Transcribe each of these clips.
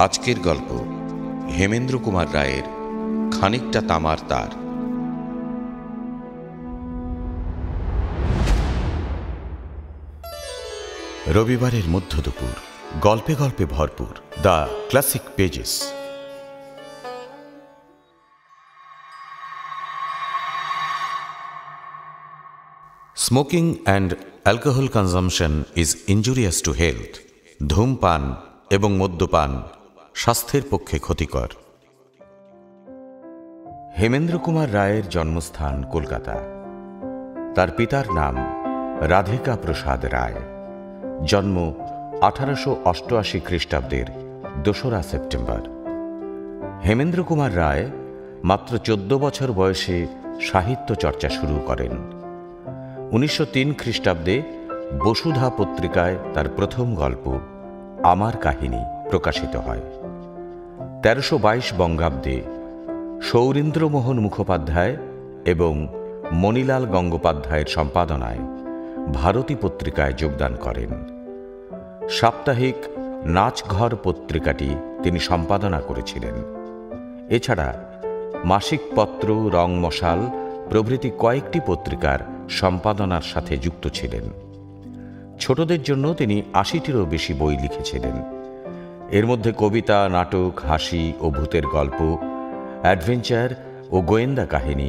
আজকের গল্প হেমেন্দ্র কুমার রায়ের খানিকটা তামার তার। রবিবারের মধ্য দুপুর, গল্পে গল্পে ভরপুর the classic pages. Smoking and alcohol consumption is injurious to health. ধূমপান এবং মদ্যপান স্বাস্থ্যের পক্ষে ক্ষতিকর। হেমেন্দ্র কুমার রায়ের জন্মস্থান কলকাতা। তার পিতার নাম রাধিকা প্রসাদ রায়। জন্ম 1888 খ্রিস্টাব্দের 2রা সেপ্টেম্বর। হেমেন্দ্র কুমার রায় মাত্র 14 বছর বয়সে সাহিত্য চর্চা শুরু করেন। 1903 খ্রিস্টাব্দে বসুধা পত্রিকায় তার প্রথম গল্প আমার কাহিনী প্রকাশিত হয়। 1322 বঙ্গাব্দে সৌরীন্দ্রমোহন মুখোপাধ্যায় এবং মণিলাল গঙ্গোপাধ্যায়ের সম্পাদনায় ভারতী পত্রিকায় যোগদান করেন। সাপ্তাহিক নাচঘর পত্রিকাটি তিনি সম্পাদনা করেছিলেন। এছাড়া মাসিক পত্র, রং মশাল প্রভৃতি কয়েকটি পত্রিকার সম্পাদনার সাথে যুক্ত ছিলেন। ছোটদের জন্য তিনি 80টিরও বেশি বই লিখেছিলেন। এর মধ্যে কবিতা, নাটক, হাসি ও ভূতের গল্প, অ্যাডভেঞ্চার ও গোয়েন্দা কাহিনী,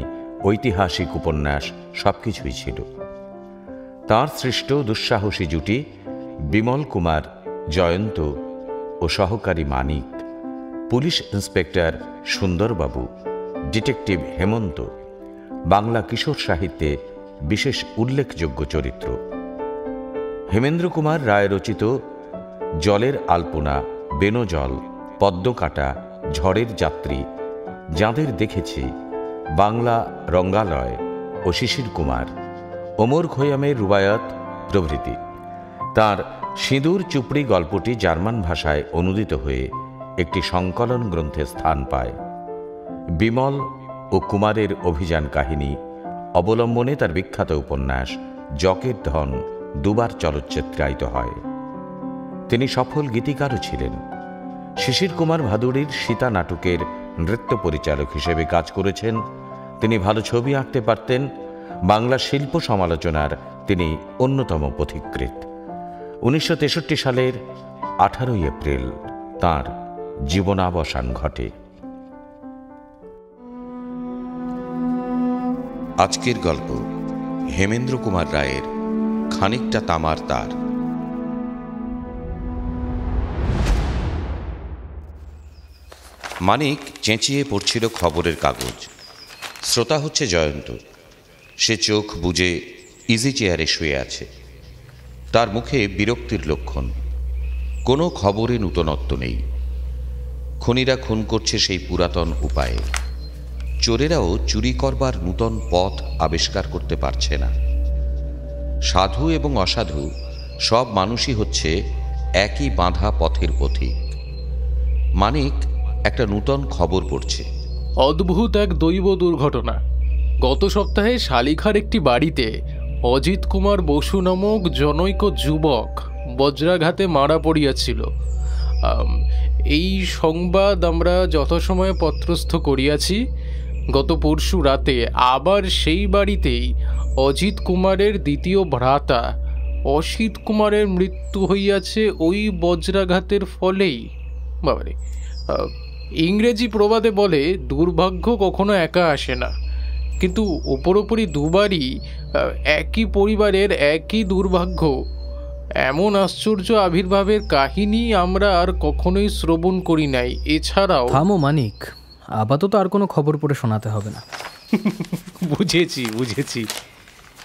ঐতিহাসিক উপন্যাস সবকিছুই ছিল। তাঁর সৃষ্ট দুঃসাহসী জুটি বিমল কুমার জয়ন্ত ও সহকারী মানিক, পুলিশ ইন্সপেক্টর সুন্দরবাবু, ডিটেকটিভ হেমন্ত বাংলা কিশোর সাহিত্যে বিশেষ উল্লেখযোগ্য চরিত্র। হেমেন্দ্র কুমার রায় রচিত জলের আলপনা, বেনজল, পদ্মকাটা, ঝড়ের যাত্রী, যাঁদের দেখেছি, বাংলা রঙ্গালয় ও শিশির কুমার, ওমর খৈয়ামের রুবায়াত প্রভৃতি। তাঁর সিঁদুর চুপড়ি গল্পটি জার্মান ভাষায় অনুদিত হয়ে একটি সংকলন গ্রন্থে স্থান পায়। বিমল ও কুমারের অভিযান কাহিনী অবলম্বনে তার বিখ্যাত উপন্যাস যকের ধন 2বার চলচ্চিত্রায়িত হয়। তিনি সফল গীতিকারও ছিলেন। শিশির কুমার ভাদুড়ির সীতা নাটকের নৃত্য পরিচালক হিসেবে কাজ করেছেন। তিনি ভালো ছবি আঁকতে পারতেন। বাংলা শিল্প সমালোচনার তিনি অন্যতম পথিকৃৎ। 1963 সালের 18 এপ্রিল তাঁর জীবনাবসান ঘটে। আজকের গল্প হেমেন্দ্র কুমার রায়ের খানিকটা তামার তার। মানিক চেঁচিয়ে পড়ছিল খবরের কাগজ। শ্রোতা হচ্ছে জয়ন্ত। সে চোখ বুজে ইজি চেয়ারে শুয়ে আছে। তার মুখে বিরক্তির লক্ষণ। কোনো খবরে নূতনত্ব নেই। খুনিরা খুন করছে সেই পুরাতন উপায়ে। চোরেরাও চুরি করবার নূতন পথ আবিষ্কার করতে পারছে না। সাধু এবং অসাধু সব মানুষই হচ্ছে একই বাঁধা পথের পথিক। মানিক একটা নূতন খবর পড়ছে। অদ্ভুত এক দৈব দুর্ঘটনা। গত সপ্তাহে শালিখার একটি বাড়িতে অজিত কুমার বসু নামক জনৈক যুবক বজ্রাঘাতে মারা পড়িয়াছিল। এই সংবাদ আমরা যথাসময়ে পত্রস্থ করিয়াছি। গত পরশু রাতে আবার সেই বাড়িতেই অজিত কুমারের দ্বিতীয় ভ্রাতা অসিত কুমারের মৃত্যু হইয়াছে ওই বজ্রাঘাতের ফলেই। বাবারে, ইংরেজি প্রবাদে বলে দুর্ভাগ্য কখনো একা আসে না, কিন্তু ওপরোপরি দুবারই একই পরিবারের একই দুর্ভাগ্য। এমন আশ্চর্য আবির্ভাবের কাহিনী আমরা আর কখনোই শ্রবণ করি নাই। এছাড়াও থামো মানিক, আপাতত আর কোনো খবর পড়ে শোনাতে হবে না। বুঝেছি।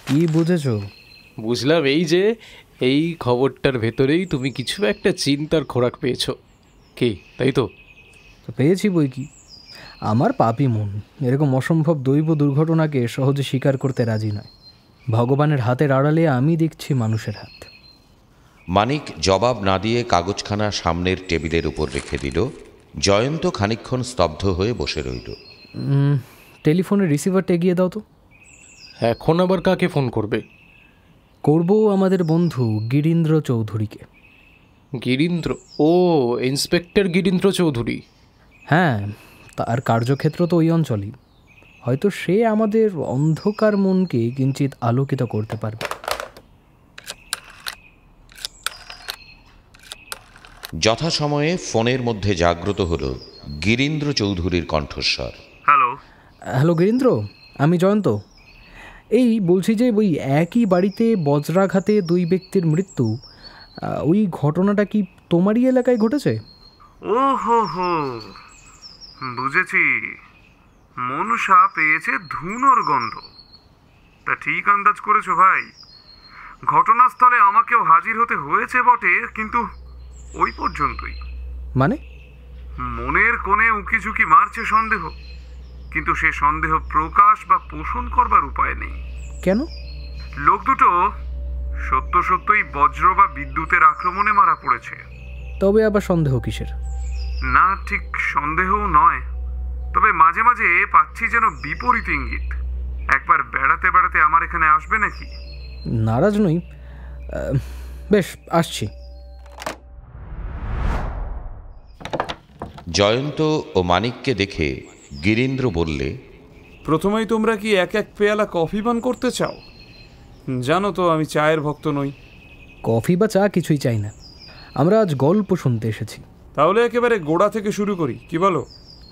কি বুঝেছ? বুঝলাম এই এই খবরটার ভেতরেই তুমি কিছু একটা চিন্তার খোরাক পেয়েছো। কি তাই তো? পেয়েছি বই কি। আমার পাপী মন এরকম অসম্ভব দৈব দুর্ঘটনাকে সহজে স্বীকার করতে রাজি নয়। ভগবানের হাতের আড়ালে আমি দেখছি মানুষের হাত। মানিক জবাব না দিয়ে কাগজখানা সামনের টেবিলের উপর রেখে দিল। জয়ন্ত খানিকক্ষণ স্তব্ধ হয়ে বসে রইল। টেলিফোনের রিসিভারটা এগিয়ে দাও তো। এখন আবার কাকে ফোন করবে? করব আমাদের বন্ধু গিরীন্দ্র চৌধুরীকে। গিরীন্দ্র, ও ইন্সপেক্টর গিরীন্দ্র চৌধুরী। হ্যাঁ, তার কার্যক্ষেত্র তো ওই অঞ্চলই। হয়তো সে আমাদের অন্ধকার মনকে কিঞ্চিত আলোকিত করতে পারবে। যথাসময়ে ফোনের মধ্যে জাগ্রত হলো গিরীন্দ্র চৌধুরীর কণ্ঠস্বর। হ্যালো। হ্যালো গিরীন্দ্র, আমি জয়ন্ত। এই বলছি যে ওই একই বাড়িতে বজ্রাঘাতে 2 ব্যক্তির মৃত্যু, ওই ঘটনাটা কি তোমারই এলাকায় ঘটেছে? ও হো হো, বুঝেছি। মনসা পেয়েছে ধুনোর গন্ধ। তা ঠিক আন্দাজ করেছো ভাই। ঘটনাস্থলে আমাকেও হাজির হতে হয়েছে বটে, কিন্তু ওই পর্যন্তই। মানে? মনের কোণে উঁকিঝুঁকি মারছে সন্দেহ, কিন্তু সে সন্দেহ প্রকাশ বা পোষণ করবার উপায় নেই। কেন? লোক দুটো সত্য সত্যই বজ্র বা বিদ্যুতের আক্রমণে মারা পড়েছে। তবে আবার সন্দেহ কিসের? না, ঠিক সন্দেহও নয়, তবে মাঝে মাঝে পাচ্ছি যেন বিপরীত ইঙ্গিত। একবার বেড়াতে বেড়াতে আমার এখানে আসবে নাকি? নারাজ নই, বেশ আসছি। জয়ন্ত ও মানিককে দেখে গিরীন্দ্র বললে, প্রথমেই তোমরা কি এক এক পেয়ালা কফি পান করতে চাও? জানো তো আমি চায়ের ভক্ত নই। কফি বা চা কিছুই চাই না, আমরা আজ গল্প শুনতে এসেছি। তাহলে একেবারে গোড়া থেকে শুরু করি, কি বলো?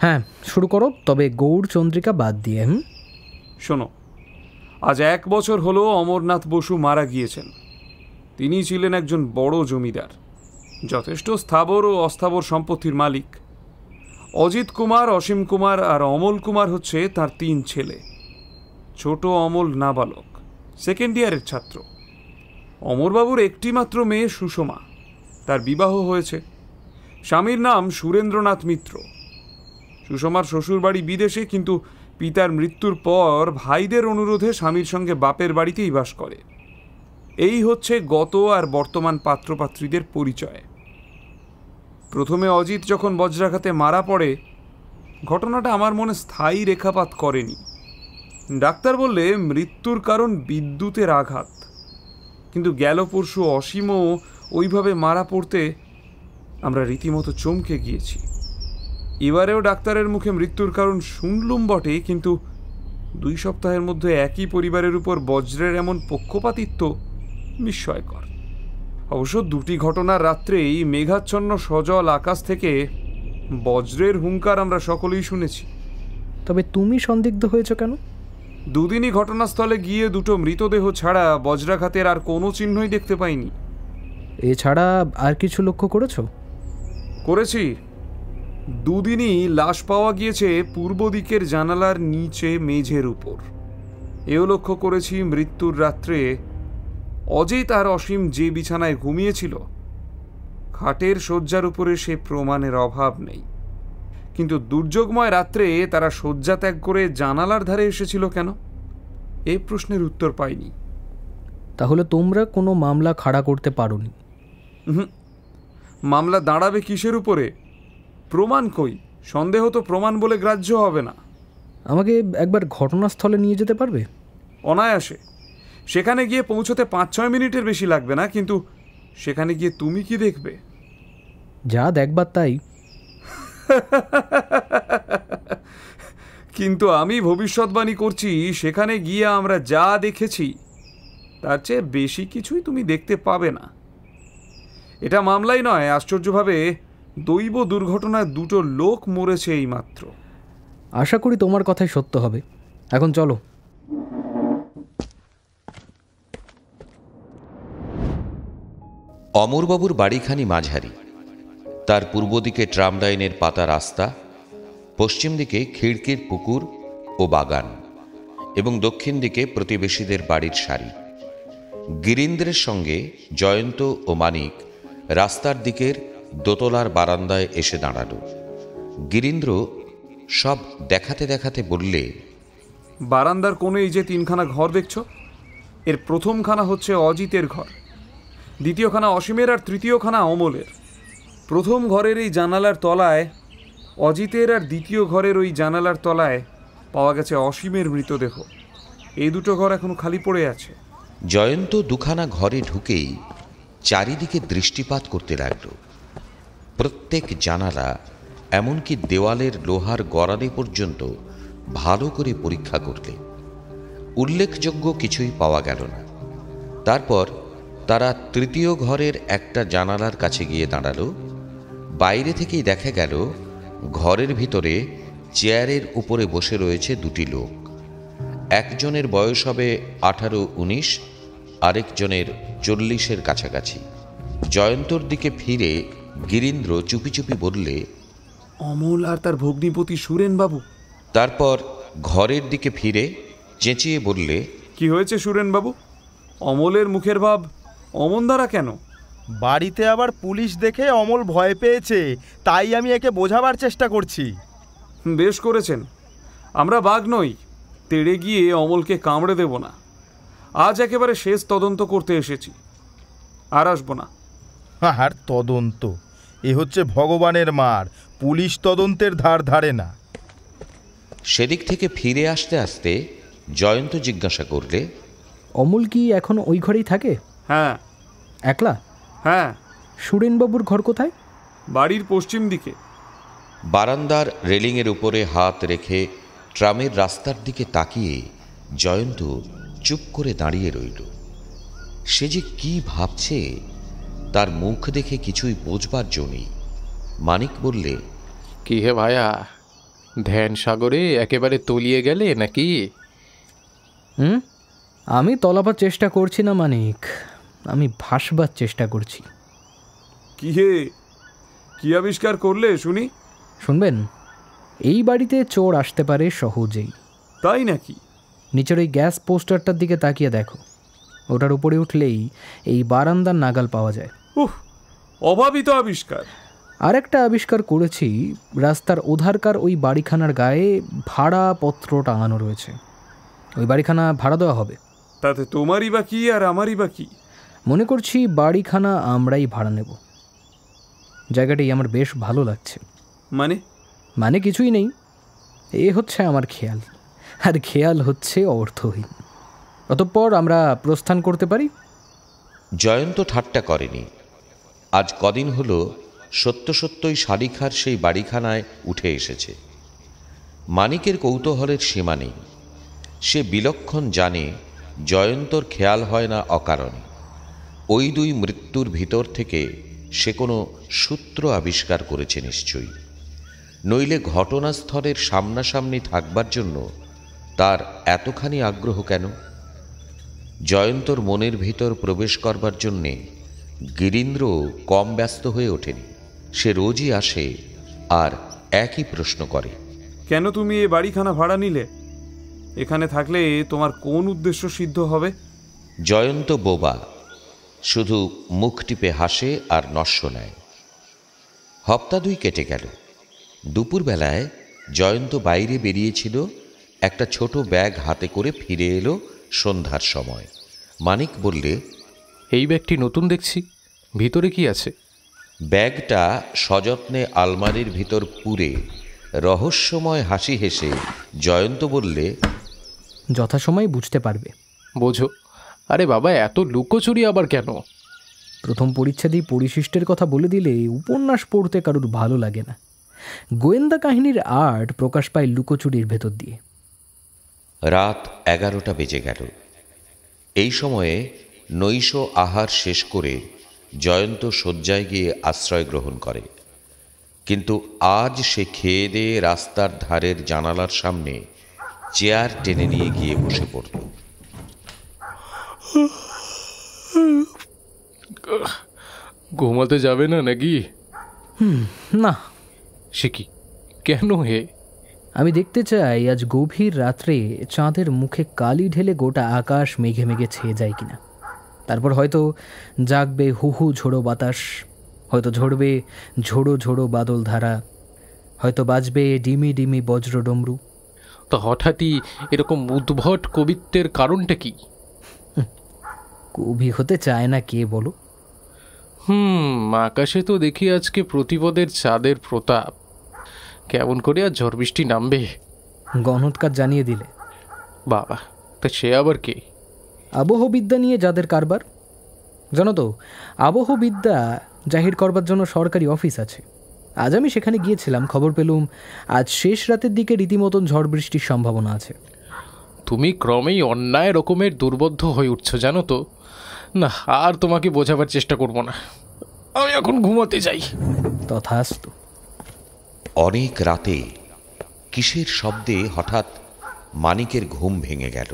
হ্যাঁ, শুরু করো, তবে গৌড় চন্দ্রিকা বাদ দিয়ে। শোনো, আজ 1 বছর হলো অমরনাথ বসু মারা গিয়েছেন। তিনি ছিলেন একজন বড় জমিদার, যথেষ্ট স্থাবর ও অস্থাবর সম্পত্তির মালিক। অজিত কুমার, অসীম কুমার আর অমল কুমার হচ্ছে তার 3 ছেলে। ছোট অমল নাবালক, 2nd ইয়ারের ছাত্র। অমরবাবুর একটি মাত্র মেয়ে সুষমা, তার বিবাহ হয়েছে। স্বামীর নাম সুরেন্দ্রনাথ মিত্র। সুষমার শ্বশুরবাড়ি বিদেশে, কিন্তু পিতার মৃত্যুর পর ভাইদের অনুরোধে স্বামীর সঙ্গে বাপের বাড়িতেই বাস করে। এই হচ্ছে গত আর বর্তমান পাত্রপাত্রীদের পরিচয়। প্রথমে অজিত যখন বজ্রাঘাতে মারা পড়ে, ঘটনাটা আমার মনে স্থায়ী রেখাপাত করেনি। ডাক্তার বললে মৃত্যুর কারণ বিদ্যুতের আঘাত, কিন্তু গেল পরশু অসীমও ওইভাবে মারা পড়তে আমরা রীতিমতো চমকে গিয়েছি। এবারেও ডাক্তারের মুখে মৃত্যুর কারণ শুনলুম বটে, কিন্তু 2 সপ্তাহের মধ্যে একই পরিবারের উপর বজ্রের এমন পক্ষপাতিত্ব বিস্ময়কর। অবশ্য 2টি ঘটনার রাত্রেই মেঘাচ্ছন্ন সজল আকাশ থেকে বজ্রের হুঙ্কার আমরা সকলেই শুনেছি। তবে তুমি সন্দিগ্ধ হয়েছ কেন? 2 দিনই ঘটনাস্থলে গিয়ে 2টো মৃতদেহ ছাড়া বজ্রাঘাতের আর কোনো চিহ্নই দেখতে পাইনি। এছাড়া আর কিছু লক্ষ্য করেছো? করেছি। 2 দিনই লাশ পাওয়া গিয়েছে পূর্ব দিকের জানালার নিচে মেঝের উপর। এও লক্ষ্য করেছি মৃত্যুর রাত্রে অজিত আর অসীম যে বিছানায় ঘুমিয়েছিল, খাটের শয্যার উপরে সে প্রমাণের অভাব নেই। কিন্তু দুর্যোগময় রাত্রে তারা শয্যা ত্যাগ করে জানালার ধারে এসেছিল কেন, এ প্রশ্নের উত্তর পাইনি। তাহলে তোমরা কোনো মামলা খাড়া করতে পারোনি? মামলা দাঁড়াবে কিসের উপরে? প্রমাণ কই? সন্দেহ তো প্রমাণ বলে গ্রাহ্য হবে না। আমাকে একবার ঘটনাস্থলে নিয়ে যেতে পারবে? অনায়াসে। সেখানে গিয়ে পৌঁছতে 5-6 মিনিটের বেশি লাগবে না, কিন্তু সেখানে গিয়ে তুমি কি দেখবে? যা দেখবার তাই। কিন্তু আমি ভবিষ্যৎবাণী করছি, সেখানে গিয়ে আমরা যা দেখেছি তার চেয়ে বেশি কিছুই তুমি দেখতে পাবে না। এটা মামলাই নয়, আশ্চর্যভাবে দৈব দুর্ঘটনায় 2টো লোক মরেছে এই মাত্র। আশা করি তোমার কথাই সত্য হবে। এখন চলো। অমরবাবুর বাড়িখানি মাঝারি। তার পূর্ব দিকে ট্রাম লাইনের পাতা রাস্তা, পশ্চিম দিকে খিড়কির পুকুর ও বাগান, এবং দক্ষিণ দিকে প্রতিবেশীদের বাড়ির সারি। গিরীন্দ্রের সঙ্গে জয়ন্ত ও মানিক রাস্তার দিকের দোতলার বারান্দায় এসে দাঁড়ালো। গিরীন্দ্র সব দেখাতে দেখাতে বললে, বারান্দার কোণে এই যে 3খানা ঘর দেখছ, এর প্রথমখানা হচ্ছে অজিতের ঘর, দ্বিতীয়খানা অসীমের আর তৃতীয়খানা অমলের। প্রথম ঘরের এই জানালার তলায় অজিতের, আর দ্বিতীয় ঘরের ওই জানালার তলায় পাওয়া গেছে অসীমের মৃতদেহ। এই 2টো ঘর এখনো খালি পড়ে আছে। জয়ন্ত 2খানা ঘরে ঢুকেই চারিদিকে দৃষ্টিপাত করতে লাগল। প্রত্যেক জানালা, এমনকি দেওয়ালের লোহার গড়ানি পর্যন্ত ভালো করে পরীক্ষা করলে উল্লেখযোগ্য কিছুই পাওয়া গেল না। তারপর তারা তৃতীয় ঘরের একটা জানালার কাছে গিয়ে দাঁড়ালো। বাইরে থেকেই দেখা গেল ঘরের ভিতরে চেয়ারের উপরে বসে রয়েছে দুটি লোক। একজনের বয়স হবে 18-19, আরেকজনের 40-এর কাছাকাছি। জয়ন্তর দিকে ফিরে গিরীন্দ্র চুপি চুপি বললে, অমল আর তার ভগ্নিপতি সুরেনবাবু। তারপর ঘরের দিকে ফিরে চেঁচিয়ে বললে, কি হয়েছে সুরেনবাবু? অমলের মুখের ভাব অমন দ্বারা কেন? বাড়িতে আবার পুলিশ দেখে অমল ভয় পেয়েছে, তাই আমি একে বোঝাবার চেষ্টা করছি। বেশ করেছেন। আমরা বাঘ নই, তেড়ে গিয়ে অমলকে কামড়ে দেব না। আজ একেবারে শেষ তদন্ত করতে এসেছি, আর আসবো না। আর তদন্ত? এ হচ্ছে ভগবানের মার, পুলিশ তদন্তের ধার ধারে না। সেদিক থেকে ফিরে আসতে আসতে জয়ন্ত জিজ্ঞাসা করলে, অমল কি এখন ওই ঘরেই থাকে? হ্যাঁ। একলা? হ্যাঁ। সুরেনবাবুর ঘর কোথায়? বাড়ির পশ্চিম দিকে। বারান্দার রেলিংয়ের উপরে হাত রেখে ট্রামের রাস্তার দিকে তাকিয়ে জয়ন্ত চুপ করে দাঁড়িয়ে রইল। সে যে কি ভাবছে তার মুখ দেখে কিছুই বোঝবার জো নেই। মানিক বললে, কি হে ভায়া, ধ্যান সাগরে একেবারে তলিয়ে গেলে নাকি? আমি তলাবার চেষ্টা করছি না মানিক, আমি ভাসবার চেষ্টা করছি। কি হে, কি আবিষ্কার করলে শুনি? শুনবেন? এই বাড়িতে চোর আসতে পারে সহজেই। তাই নাকি? নিচের ওই গ্যাস পোস্টারটার দিকে তাকিয়ে দেখো, ওটার উপরে উঠলেই এই বারান্দার নাগাল পাওয়া যায়। অভাবিত আবিষ্কার। আর একটা আবিষ্কার করেছি, রাস্তার ওধারকার ওই বাড়িখানার গায়ে ভাড়াপত্র টাঙানো রয়েছে। ওই বাড়িখানা ভাড়া দেওয়া হবে। তাতে তোমারই বা কি আর আমারই বা কি? মনে করছি বাড়িখানা আমরাই ভাড়া নেব। জায়গাটাই আমার বেশ ভালো লাগছে। মানে কিছুই নেই, এ হচ্ছে আমার খেয়াল, আর খেয়াল হচ্ছে অর্থহীন। অতঃপর আমরা প্রস্থান করতে পারি। জয়ন্ত ঠাট্টা করেনি। আজ কদিন হলো সত্যই শালিখার সেই বাড়িখানায় উঠে এসেছে। মানিকের কৌতূহলের সীমা নেই। সে বিলক্ষণ জানে জয়ন্তর খেয়াল হয় না অকারণে। ওই দুই মৃত্যুর ভিতর থেকে সে কোনো সূত্র আবিষ্কার করেছে নিশ্চয়ই, নইলে ঘটনাস্থলের সামনাসামনি থাকবার জন্য তার এতখানি আগ্রহ কেন? জয়ন্তর মনের ভিতর প্রবেশ করবার জন্যে গিরীন্দ্র কম ব্যস্ত হয়ে ওঠেনি। সে রোজই আসে আর একই প্রশ্ন করে, কেন তুমি এ বাড়িখানা ভাড়া নিলে? এখানে থাকলে তোমার কোন উদ্দেশ্য সিদ্ধ হবে? জয়ন্ত বোবা, শুধু মুখ টিপে হাসে আর নস্য নেয়। হপ্তা দুই কেটে গেল। দুপুরবেলায় জয়ন্ত বাইরে বেরিয়েছিল, একটা ছোট ব্যাগ হাতে করে ফিরে এলো সন্ধ্যার সময়। মানিক বললে, এই ব্যাগটি নতুন দেখছি, ভিতরে কি আছে? ব্যাগটা সযত্নে আলমারির ভিতর পুরে রহস্যময় হাসি হেসে জয়ন্ত বললে, যথাসময়ে বুঝতে পারবে। বোঝো। আরে বাবা, এত লুকোচুরি আবার কেন? প্রথম পরিচ্ছেদেই পরিশিষ্টের কথা বলে দিলে উপন্যাস পড়তে কারুর ভালো লাগে না। গোয়েন্দা কাহিনীর আর্ট প্রকাশ পায় লুকোচুরির ভেতর দিয়ে। রাত 11টা বেজে গেল। এই সময়ে নৈশ আহার শেষ করে জয়ন্ত শয্যায় গিয়ে আশ্রয় গ্রহণ করে। কিন্তু আজ সে খেয়ে দিয়ে রাস্তার ধারের জানালার সামনে চেয়ার টেনে নিয়ে গিয়ে বসে পড়ল। ঘুমাতে যাবে না নাকি? না। সে কি, কেন হে? আমি দেখতে চাই আজ গভীর রাত্রে চাঁদের মুখে কালি ঢেলে গোটা আকাশ মেঘে মেঘে ছেয়ে যায় কিনা। তারপর হয়তো জাগবে হুহু ঝোড়ো বাতাস, হয়তো ঝরবে ঝোড়ো ঝোড়ো বাদল ধারা, হয়তো বাজবে ডিমি ডিমি বজ্র ডমরু। তো হঠাৎই এরকম উদ্ভট কবিত্বের কারণটা কি? কবি হতে চায় না কে বলো? আকাশে তো দেখি আজকে প্রতিপদের চাঁদের প্রতাপ। কেমন করে আর ঝড় বৃষ্টি নামবে? গণৎকার জানিয়ে দিলে। বাবা, তা সে আবার কে? আবহবিদ্যা নিয়ে যাদের কারবার, জানো তো, আবহবিদ্যা জাহির করবার জন্য সরকারি অফিস আছে। আজ আমি সেখানে গিয়েছিলাম, খবর পেলুম আজ শেষ রাতের দিকে রীতিমতন ঝড় বৃষ্টির সম্ভাবনা আছে। তুমি ক্রমেই অন্যায় রকমের দুর্বোধ্য হয়ে উঠছো জানো তো। না, আর তোমাকে বোঝাবার চেষ্টা করব না, আমি এখন ঘুমাতে যাই। তথাস্তু। অনেক রাতে কিসের শব্দে হঠাৎ মানিকের ঘুম ভেঙে গেল।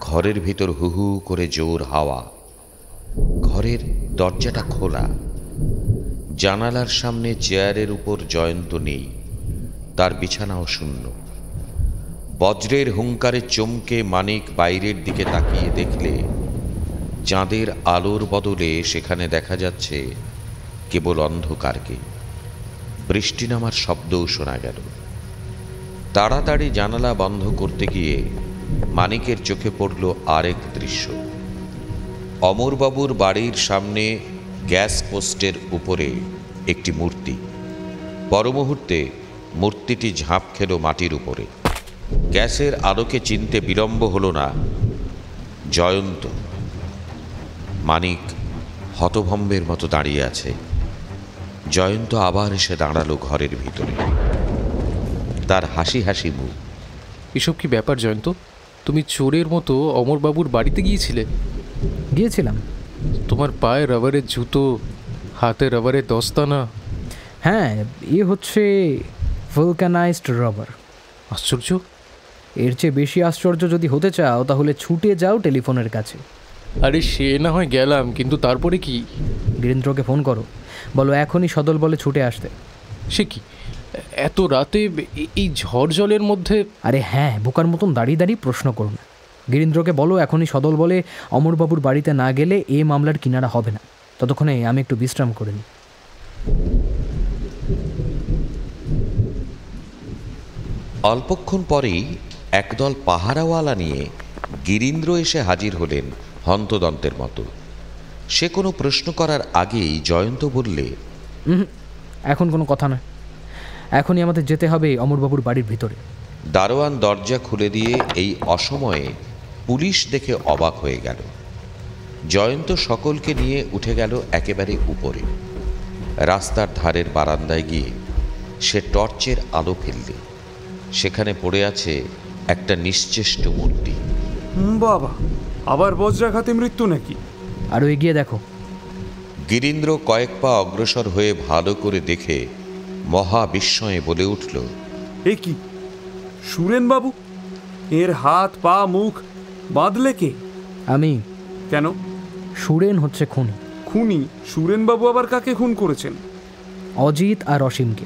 ঘরের ভিতর হু হু করে জোর হাওয়া। ঘরের দরজাটা খোলা। জানালার সামনে চেয়ারের উপর জয়ন্ত নেই, তার বিছানাও শূন্য। বজ্রের হুঙ্কারে চমকে মানিক বাইরের দিকে তাকিয়ে দেখলে চাঁদের আলোর বদলে সেখানে দেখা যাচ্ছে কেবল অন্ধকারকে। বৃষ্টি নামার শব্দও শোনা গেল। তাড়াতাড়ি জানালা বন্ধ করতে গিয়ে মানিকের চোখে পড়ল আরেক দৃশ্য। অমরবাবুর বাড়ির সামনে গ্যাস পোস্টের উপরে একটি মূর্তি। পরমুহূর্তে মূর্তিটি ঝাঁপ খেল মাটির উপরে। গ্যাসের আলোকে চিনতে বিলম্ব হল না, জয়ন্ত। মানিক হতভম্বের মতো দাঁড়িয়ে আছে। জয়ন্ত আবার এসে দাঁড়ালো ঘরের ভিতরে, তার হাসি হাসি মুখ। এসব কি ব্যাপার জয়ন্ত? তুমি চোরের মতো অমরবাবুর বাড়িতে গিয়েছিলে? গিয়েছিলাম। তোমার পায়ে রাবারের জুতো, হাতে রাবারের দস্তানা। হ্যাঁ, এ হচ্ছে ভলকানাইজড রাবার। আশ্চর্য। এর চেয়ে বেশি আশ্চর্য যদি হতে চাও তাহলে ছুটে যাও টেলিফোনের কাছে। আরে সে না হয় গেলাম, কিন্তু তারপরে কি? বীরেন্দ্রকে ফোন করো, বলো এখনই সদল বলে ছুটে আসতে। সে কি এত রাতে এই ঝড় জলের মধ্যে? আরে হ্যাঁ, বোকার মতন দাঁড়িয়ে দাঁড়িয়ে প্রশ্ন করো না। গিরীন্দ্রকে বলো এখনই সদল বলে অমরবাবুর বাড়িতে না গেলে এ মামলার কিনারা হবে না। ততক্ষণে আমি একটু বিশ্রাম করে নিই। অল্পক্ষণ পরেই একদল পাহারাওয়ালা নিয়ে গিরীন্দ্র এসে হাজির হলেন হন্তদন্তের মতো। সে কোনো প্রশ্ন করার আগেই জয়ন্ত বললে, এখন কোনো কথা নয়, এখনই আমাদের যেতে হবে অমরবাবুর বাড়ির ভিতরে। দারোয়ান দরজা খুলে দিয়ে এই অসময়ে পুলিশ দেখে অবাক হয়ে গেল। জয়ন্ত সকলকে নিয়ে উঠে গেল একেবারে উপরে। রাস্তার ধারের বারান্দায় গিয়ে সে টর্চের আলো ফেললে সেখানে পড়ে আছে একটা নিশ্চেষ্ট মূর্তি। বাবা, আবার বজ্রাঘাতে মৃত্যু নাকি? আরও এগিয়ে দেখো। গিরীন্দ্র কয়েক পা অগ্রসর হয়ে ভালো করে দেখে মহা বিস্ময়ে বলে উঠল, এ কি সুরেনবাবু? এর হাত পা মুখ বাঁধলে কে? আমি। কেন? সুরেন হচ্ছে খুনি। খুনি? সুরেনবাবু আবার কাকে খুন করেছেন? অজিত আর অসীমকে।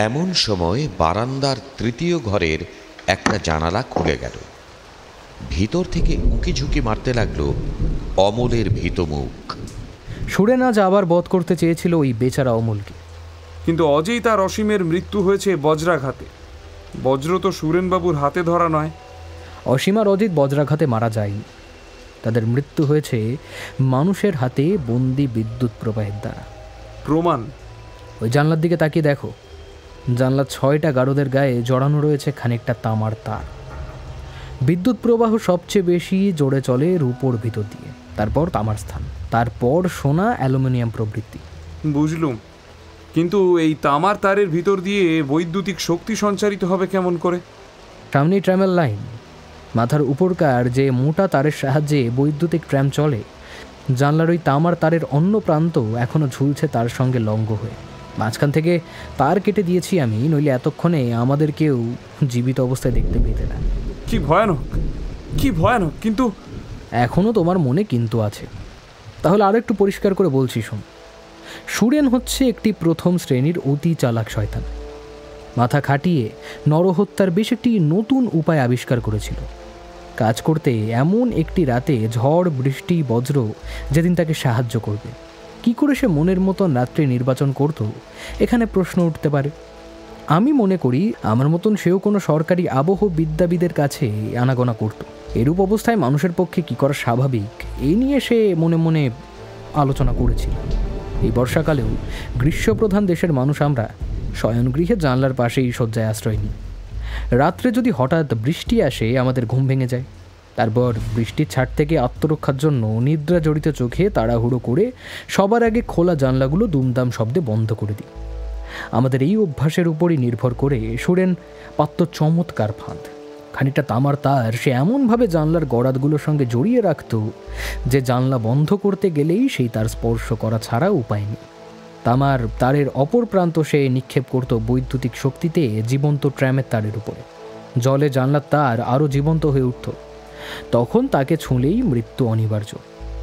এমন সময় বারান্দার তৃতীয় ঘরের একটা জানালা খুলে গেল। ভিতর থেকে উঁকি ঝুঁকি মারতে লাগলো অমলের ভীত মুখ। সুরেন আজ আবার বধ করতে চেয়েছিল ওই বেচারা অমলকে। কিন্তু অজিত আর অসীমের মৃত্যু হয়েছে বজ্রাঘাতে। বজ্র তো সুরেনবাবুর হাতে ধরা নয়। অসীম আর অজিত বজ্রাঘাতে মারা যায়নি, তাদের মৃত্যু হয়েছে মানুষের হাতে বন্দি বিদ্যুৎ প্রবাহের দ্বারা। প্রমাণ? ওই জানলার দিকে তাকিয়ে দেখো। জানলার 6টা গারদের গায়ে জড়ানো রয়েছে খানিকটা তামার তার। বিদ্যুৎ প্রবাহ সবচেয়ে বেশি জোরে চলে রূপোর ভিতর দিয়ে, তারপর তামার স্থান, তারপর সোনা, অ্যালুমিনিয়াম প্রভৃতি। বুঝলুম, কিন্তু এই তামার তারের ভিতর দিয়ে বৈদ্যুতিক শক্তি সঞ্চারিত হবে কেমন করে? সামনেই ট্রামের লাইন। মাথার উপরকার যে মোটা তারের সাহায্যে বৈদ্যুতিক ট্র্যাম চলে, জানলার ওই তামার তারের অন্য প্রান্ত এখনও ঝুলছে তার সঙ্গে লঙ্গ হয়ে। মাঝখান থেকে তার কেটে দিয়েছি আমি, নইলে এতক্ষণে আমাদের কেউ জীবিত অবস্থায় দেখতে পেতে না। কি ভয়ানক, কি ভয়ানক! কিন্তু এখনও তোমার মনে কিন্তু আছে। তাহলে আরও একটু পরিষ্কার করে বলছি শোন। সুরেন হচ্ছে একটি প্রথম শ্রেণীর অতি চালাক শয়তান। মাথা খাটিয়ে নরহত্যার বেশ একটি নতুন উপায় আবিষ্কার করেছিল। কাজ করতে এমন একটি রাতে ঝড় বৃষ্টি বজ্র যেদিন তাকে সাহায্য করবে। কি করে সে মনের মতন রাত্রে নির্বাচন করত, এখানে প্রশ্ন উঠতে পারে। আমি মনে করি আমার মতন সেও কোনো সরকারি আবহবিদ্যাবিদের কাছে আনাগোনা করত। এরূপ অবস্থায় মানুষের পক্ষে কি করা স্বাভাবিক, এই নিয়ে সে মনে মনে আলোচনা করেছিল। এই বর্ষাকালেও গ্রীষ্মপ্রধান দেশের মানুষ আমরা শয়নগৃহে জানলার পাশেই শয্যায় আশ্রয় নিই। রাত্রে যদি হঠাৎ বৃষ্টি আসে আমাদের ঘুম ভেঙে যায়। তারপর বৃষ্টির ছাট থেকে আত্মরক্ষার জন্য নিদ্রা জড়িত চোখে তাড়াহুড়ো করে সবার আগে খোলা জানলাগুলো দুমদাম শব্দে বন্ধ করে দিই। আমাদের এই অভ্যাসের উপরই নির্ভর করে সুরেন পাত্র চমৎকার ফাঁদ। খানিকটা তামার তার সে এমনভাবে জানলার গড়াতগুলোর সঙ্গে জড়িয়ে রাখত যে জানলা বন্ধ করতে গেলেই সেই তার স্পর্শ করা ছাড়া উপায় নেই। তামার তারের অপর প্রান্ত সে নিক্ষেপ করত বৈদ্যুতিক শক্তিতে জীবন্ত ট্র্যামের তারের উপরে। জলে জানলার তার আরও জীবন্ত হয়ে উঠত। তখন তাকে ছুঁলেই মৃত্যু অনিবার্য।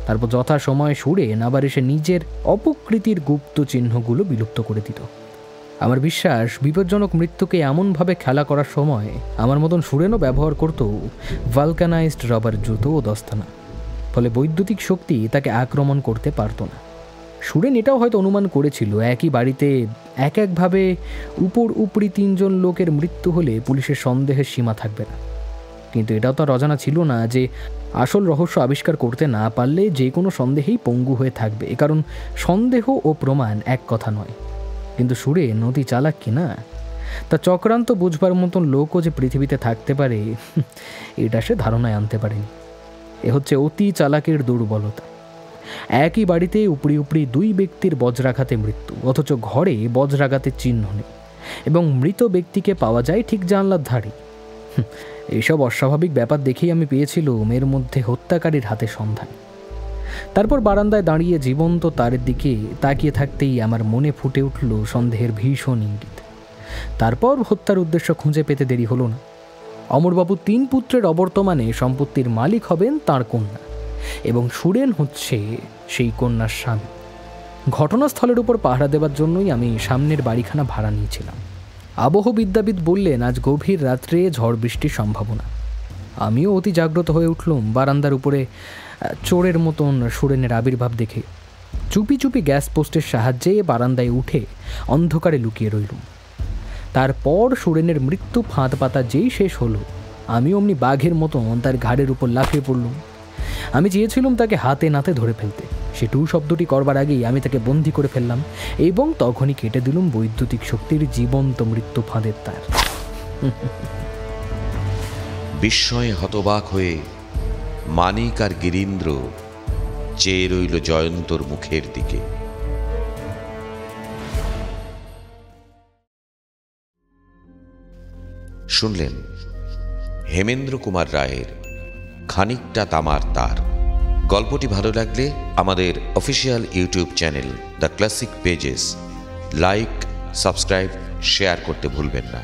তারপর যথাসময়ে সুরেন আবার এসে নিজের অপকৃতির গুপ্ত চিহ্নগুলো বিলুপ্ত করে দিত। আমার বিশ্বাস বিপজ্জনক মৃত্যুকে এমনভাবে খেলা করার সময় আমার মতন সুরেনও ব্যবহার করত ভালকানাইজড রবার জুতো ও দস্তানা। ফলে বৈদ্যুতিক শক্তি তাকে আক্রমণ করতে পারত না। সুরেন এটাও হয়তো অনুমান করেছিল একই বাড়িতে একভাবে উপরি 3 জন লোকের মৃত্যু হলে পুলিশের সন্দেহের সীমা থাকবে না। কিন্তু এটাও তো অজানা ছিল না যে আসল রহস্য আবিষ্কার করতে না পারলে যে কোনো সন্দেহেই পঙ্গু হয়ে থাকবে, কারণ সন্দেহ ও প্রমাণ এক কথা নয়। কিন্তু সুরেন অতি চালাক কিনা, তা চক্রান্ত বুঝবার মতন লোকও যে পৃথিবীতে থাকতে পারে এটা সে ধারণায় আনতে পারেনি। এ হচ্ছে অতি চালাকের দুর্বলতা। একই বাড়িতে উপরি 2 ব্যক্তির বজ্রাঘাতে মৃত্যু, অথচ ঘরে বজ্রাঘাতের চিহ্ন নেই এবং মৃত ব্যক্তিকে পাওয়া যায় ঠিক জানলার ধারে। এইসব অস্বাভাবিক ব্যাপার দেখেই আমি পেয়েছিলাম এর মধ্যে হত্যাকারীর হাতে সন্ধান। তারপর বারান্দায় দাঁড়িয়ে জীবন্ত তারের দিকে তাকিয়ে থাকতেই আমার মনে ফুটে উঠল সন্দেহের ভীষণ ইঙ্গিত। তারপর হত্যার উদ্দেশ্য খুঁজে পেতে দেরি হলো না। অমরবাবু 3 পুত্রের অবর্তমানে সম্পত্তির মালিক হবেন তাঁর কন্যা, এবং সুরেন হচ্ছে সেই কন্যার স্বামী। ঘটনাস্থলের উপর পাহারা দেওয়ার জন্যই আমি সামনের বাড়িখানা ভাড়া নিয়েছিলাম। আবহবিদ্যাবিদ বললেন আজ গভীর রাত্রে ঝড় বৃষ্টির সম্ভাবনা। আমিও অতি জাগ্রত হয়ে উঠলুম বারান্দার উপরে চোরের মতন সুরেনের আবির্ভাব দেখে। চুপি চুপি গ্যাস পোস্টের সাহায্যে বারান্দায় উঠে অন্ধকারে লুকিয়ে রইলুম। তারপর সুরেনের মৃত্যু ফাঁদ পাতা যেই শেষ হলো, আমি অমনি বাঘের মতন তার ঘাড়ের উপর লাফিয়ে পড়লুম। আমি চেয়েছিলাম তাকে হাতে নাতে ধরে ফেলতে। সে টু শব্দটি করবার আগেই আমি তাকে বন্দি করে ফেললাম এবং তখনই কেটে দিলুম বৈদ্যুতিক শক্তির জীবন্ত মৃত্যু ফাঁদের তার। বিস্ময়ে হতবাক হয়ে মানিক আর গিরীন্দ্র চেয়ে রইল জয়ন্তর মুখের দিকে। শুনলেন হেমেন্দ্র কুমার রায়ের খানিকটা তামার তার। গল্পটি ভালো লাগলে আমাদের official YouTube channel the classic pages like, subscribe, share করতে ভুলবেন না।